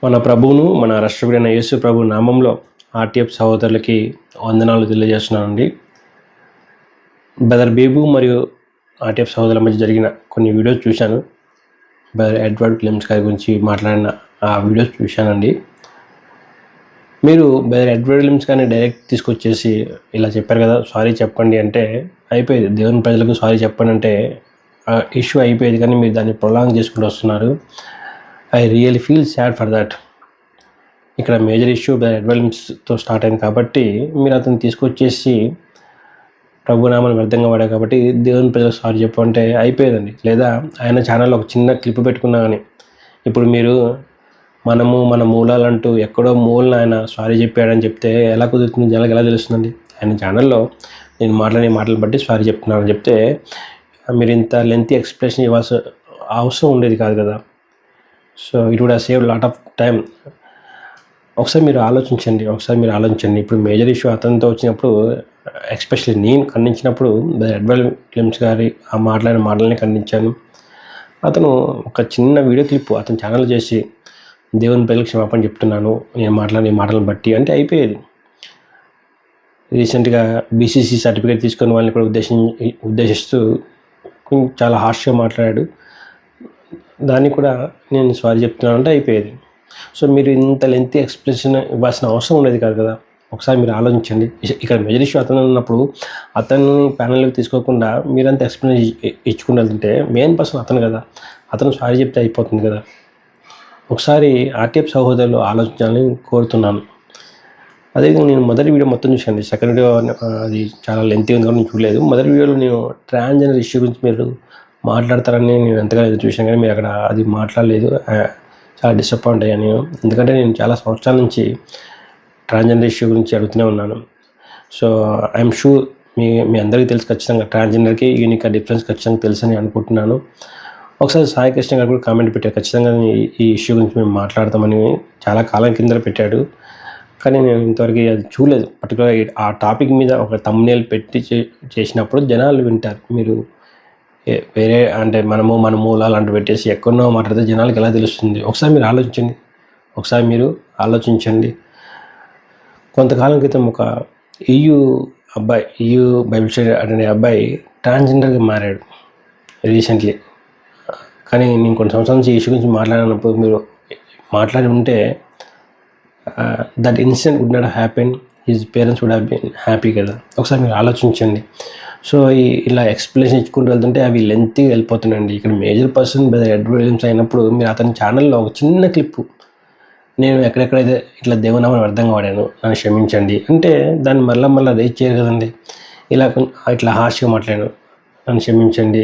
మన ప్రభువును మన రాష్ట్రపతి యేసు ప్రభు నామంలో ఆర్టీఎఫ్ సహోదరులకి వందనాలు తెలియజేస్తున్నానండి. బ్రదర్ బేబు మరియు ఆర్టీఎఫ్ సహోదరుల మధ్య జరిగిన కొన్ని వీడియోస్ చూశాను. బ్రదర్ ఎడ్వర్డ్ క్లెమ్స్ గారి గురించి మాట్లాడిన ఆ వీడియోస్ చూశానండి. మీరు బ్రదర్ ఎడ్వర్డ్ క్లెమ్స్ గారిని డైరెక్ట్ తీసుకొచ్చేసి ఇలా చెప్పారు కదా, సారీ చెప్పండి అంటే అయిపోయేది. దేవుని ప్రజలకు సారీ చెప్పండి అంటే ఇష్యూ అయిపోయేది, కానీ మీరు దాన్ని ప్రొలాంగ్ చేసుకుంటూ వస్తున్నారు. I really feel sad for that. ఇక్కడ మేజర్ ఇష్యూ ఎడ్వర్డ్ క్లెమ్స్తో స్టార్ట్ అయింది కాబట్టి మీరు అతను తీసుకొచ్చేసి ప్రభునామాన్ని వ్యర్థంగా వాడారు కాబట్టి దేవుని ప్రజలకు సారీ చెప్పంటే అయిపోయేదండి. లేదా ఆయన ఛానల్లో ఒక చిన్న క్లిప్ పెట్టుకున్నా కానీ, ఇప్పుడు మీరు మన మూలాలంటూ ఎక్కడో మూలన ఆయన సారీ చెప్పాడని చెప్తే ఎలా కుదురుతుంది? జనాలకు ఎలా తెలుస్తుందండి? ఆయన ఛానల్లో నేను మాట్లాడే మాటలు బట్టి సారీ చెప్తున్నానని చెప్తే మీరు ఇంత లెంతీ ఎక్స్ప్లెనేషన్ ఇవ్వాల్సిన అవసరం ఉండేది కాదు కదా. So it would have saved lot of time. ఒకసారి మీరు ఆలోచించండి. ఇప్పుడు మేజర్ ఇష్యూ అతనితో వచ్చినప్పుడు, ఎస్పెషల్లీ నేను ఖండించినప్పుడు ఎడ్వర్డ్ క్లెమ్స్ గారి ఆ మాట్లాడిన మాటలని ఖండించాను. అతను ఒక చిన్న వీడియో క్లిప్ అతని ఛానల్ చేసి దేవుని ప్రజలకు క్షమాపణ చెప్తున్నాను నేను మాట్లాడే మాటలను బట్టి అంటే అయిపోయేది. రీసెంట్గా బీసీసీ సర్టిఫికేట్ తీసుకున్న వాళ్ళని కూడా ఉద్దేశిస్తూ చాలా హార్ష్గా మాట్లాడాడు. దాన్ని కూడా నేను సారీ చెప్తున్నాను అంటే అయిపోయేది. సో మీరు ఇంత లెంతీ ఎక్స్ప్లెనేషన్ ఇవ్వాల్సిన అవసరం ఉండేది కాదు కదా. ఒకసారి మీరు ఆలోచించండి. ఇక్కడ మేజర్ ఇష్యూ అతను ఉన్నప్పుడు అతన్ని ప్యానల్లోకి తీసుకోకుండా మీరంతా ఎక్స్ప్లెనేషన్ ఇచ్చుకుని వెళ్తుంటే మెయిన్ పర్సన్ అతను కదా, అతను సారీ చెప్తే అయిపోతుంది కదా. ఒకసారి ఆర్టీఎఫ్ సహోదరులు ఆలోచించాలని కోరుతున్నాను. అదేవిధంగా నేను మొదటి వీడియో మొత్తం చూశాను. సెకండ్ వీడియో అది చాలా లెంతీ ఉంది కాబట్టి నేను చూడలేదు. మొదటి వీడియోలో నేను ట్రాన్స్జెండర్ ఇష్యూ గురించి మీరు మాట్లాడతారని నేను ఎంతగానో ఎదురు చూశాను, కానీ మీరు అక్కడ అది మాట్లాడలేదు. చాలా డిసప్పాయింట్ అయ్యాను నేను. ఎందుకంటే నేను చాలా సంవత్సరాల నుంచి ట్రాన్స్జెండర్ ఇష్యూ గురించి అడుగుతూనే ఉన్నాను. సో ఐఎమ్ షూర్ మీ అందరికీ తెలుసు ఖచ్చితంగా, ట్రాన్స్జెండర్కి యూనిక్ డిఫరెన్స్ ఖచ్చితంగా తెలుసని అనుకుంటున్నాను. ఒకసారి సాయి కృష్ణ గారు కూడా కామెంట్ పెట్టారు, ఖచ్చితంగా ఈ ఇష్యూ గురించి మేము మాట్లాడతామని. చాలా కాలం కింద పెట్టాడు, కానీ నేను ఇంతవరకు అది చూడలేదు. పర్టికులర్ ఆ టాపిక్ మీద ఒక థంబ్నెయిల్ పెట్టి చేసినప్పుడు జనాలు వింటారు. మీరు వేరే అంటే మన మూలాలు అంటూ పెట్టేసి ఎక్కడో మాట్లాడితే జనాలకు ఎలా తెలుస్తుంది? ఒకసారి మీరు ఆలోచించండి. కొంతకాలం క్రితం ఒక EU బైబిల్ స్టడీ అనే అబ్బాయి ట్రాన్స్జెండర్గా మారాడు రీసెంట్లీ. కానీ నేను కొన్ని సంవత్సరాల నుంచి ఈ ఇష్యూ గురించి మాట్లాడినప్పుడు మీరు మాట్లాడి ఉంటే that incident would not happen, his parents would have been happy కదా. ఒకసారి మీరు ఆలోచించండి. సో ఇలా ఎక్స్ప్లెనేషన్ ఇచ్చుకుంటూ వెళ్తుంటే అవి లెంతీగా వెళ్ళిపోతున్నాయండి. ఇక్కడ మేజర్ పర్సన్ ఎడ్వర్డ్ క్లెమ్స్ అయినప్పుడు మీరు అతని ఛానల్లో ఒక చిన్న క్లిప్పు, నేను ఎక్కడెక్కడైతే ఇట్లా దేవునామాన్ని అర్థంగా వాడాను నన్ను క్షమించండి అంటే దాన్ని మళ్ళీ రేజ్ చేయరు కదండి. ఇట్లా హార్ష్గా మాట్లాడాను నన్ను క్షమించండి,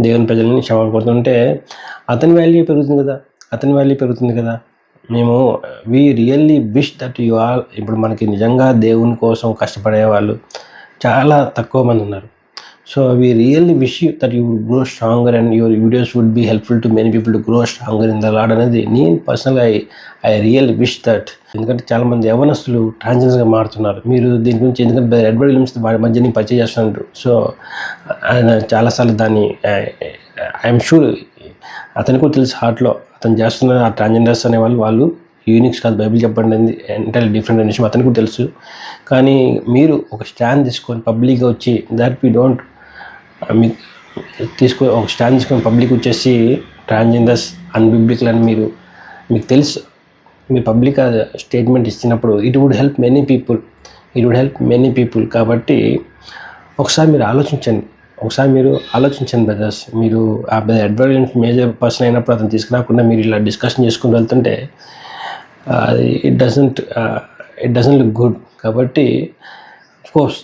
దేవుని ప్రజలని క్షమాపణ కోరుతుంటే అతని వాల్యూ పెరుగుతుంది కదా. మేము we really wish that you all, ఇప్పుడు మనకి నిజంగా దేవుని కోసం కష్టపడే వాళ్ళు చాలా తక్కువ మంది ఉన్నారు. So we really wish you that you would grow stronger and your videos would be helpful to many people to grow stronger in the Lord అనేది నేను పర్సనల్గా ఐ రియల్లీ విష్ దట్. ఎందుకంటే చాలామంది యవనస్తులు ట్రాన్స్జెండర్గా మారుతున్నారు. మీరు దీని గురించి ఎందుకంటే ఎడ్వర్డ్ క్లెమ్స్ వాడి మధ్య నేను పరిచయం చేస్తున్నారు. సో ఆయన చాలాసార్లు దాన్ని ఐఎమ్ షూర్ అతనికి కూడా తెలుసు హార్ట్లో అతను చేస్తున్న ఆ ట్రాన్స్జెండర్స్ అనే వాళ్ళు యూనిక్స్ కాదు, బైబిల్ చెప్పండి ఎంటైర్లీ డిఫరెంట్ అనే విషయం అతనికి కూడా తెలుసు. కానీ మీరు ఒక స్టాండ్ తీసుకొని పబ్లిక్గా వచ్చి దట్ వీ డోంట్ ఒక స్టాండ్ తీసుకొని పబ్లిక్ వచ్చేసి ట్రాన్స్జెండర్స్ అన్బిబ్లికల్ అని మీకు తెలుసు, మీరు పబ్లిక్ స్టేట్మెంట్ ఇచ్చినప్పుడు it would help many people. కాబట్టి ఒకసారి మీరు ఆలోచించండి బ్రదర్స్. మీరు ఆ ఎడ్వర్డ్ క్లెమ్స్ మేజర్ పర్సన్ అయినప్పుడు అతను తీసుకురాకుండా మీరు ఇలా డిస్కషన్ చేసుకుని వెళ్తుంటే ఇట్ డజంట్ లుక్ గుడ్. కాబట్టి ఆఫ్కోర్స్